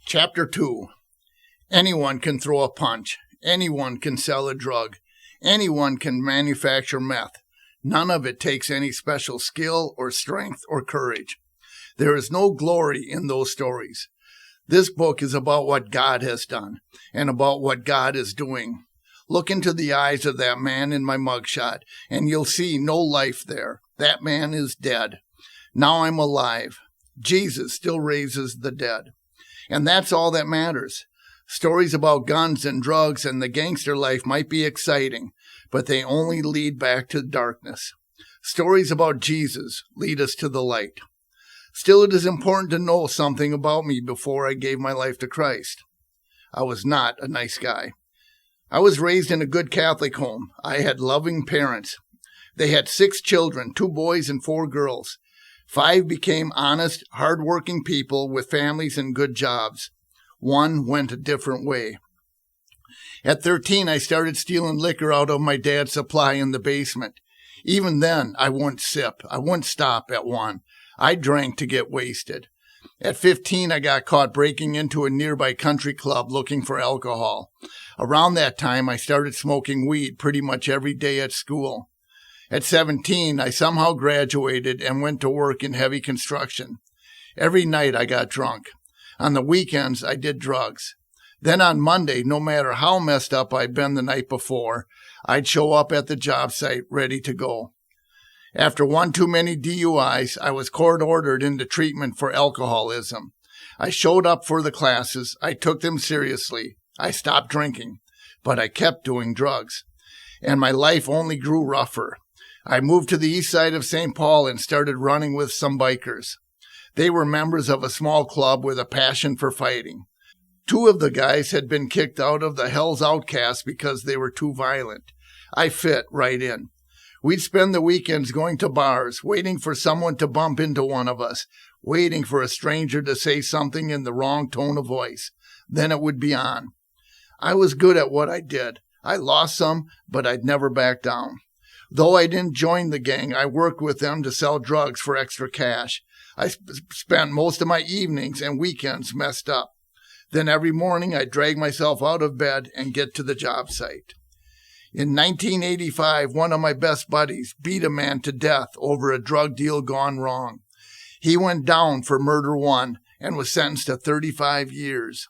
Chapter 2. Anyone can throw a punch. Anyone can sell a drug. Anyone can manufacture meth. None of it takes any special skill or strength or courage. There is no glory in those stories. This book is about what God has done and about what God is doing. Look into the eyes of that man in my mugshot, and you'll see no life there. That man is dead. Now I'm alive. Jesus still raises the dead. And that's all that matters. Stories about guns and drugs and the gangster life might be exciting, but they only lead back to darkness. Stories about Jesus lead us to the light. Still, it is important to know something about me before I gave my life to Christ. I was not a nice guy. I was raised in a good Catholic home. I had loving parents. They had 6 children, 2 boys and 4 girls. 5 became honest, hard-working people with families and good jobs. 1 went a different way. At 13, I started stealing liquor out of my dad's supply in the basement. Even then, I wouldn't sip. I wouldn't stop at 1. I drank to get wasted. At 15, I got caught breaking into a nearby country club looking for alcohol. Around that time, I started smoking weed pretty much every day at school. At 17, I somehow graduated and went to work in heavy construction. Every night I got drunk. On the weekends, I did drugs. Then on Monday, no matter how messed up I'd been the night before, I'd show up at the job site ready to go. After one too many DUIs, I was court-ordered into treatment for alcoholism. I showed up for the classes. I took them seriously. I stopped drinking, but I kept doing drugs. And my life only grew rougher. I moved to the east side of St. Paul and started running with some bikers. They were members of a small club with a passion for fighting. 2 of the guys had been kicked out of the Hell's Outcasts because they were too violent. I fit right in. We'd spend the weekends going to bars, waiting for someone to bump into one of us, waiting for a stranger to say something in the wrong tone of voice. Then it would be on. I was good at what I did. I lost some, but I'd never back down. Though I didn't join the gang, I worked with them to sell drugs for extra cash. I spent most of my evenings and weekends messed up. Then every morning I'd drag myself out of bed and get to the job site. In 1985, one of my best buddies beat a man to death over a drug deal gone wrong. He went down for murder 1 and was sentenced to 35 years.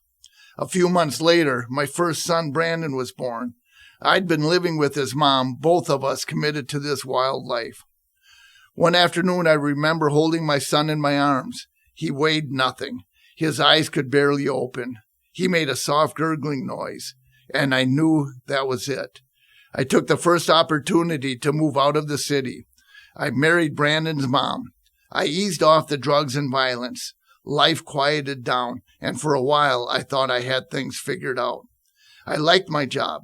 A few months later, my first son, Brandon, was born. I'd been living with his mom, both of us committed to this wild life. One afternoon, I remember holding my son in my arms. He weighed nothing. His eyes could barely open. He made a soft gurgling noise, and I knew that was it. I took the first opportunity to move out of the city. I married Brandon's mom. I eased off the drugs and violence. Life quieted down, and for a while I thought I had things figured out. I liked my job.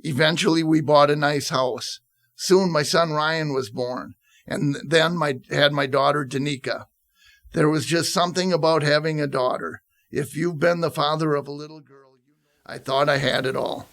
Eventually we bought a nice house. Soon my son Ryan was born, and then had my daughter Danica. There was just something about having a daughter. If you've been the father of a little girl, I thought I had it all.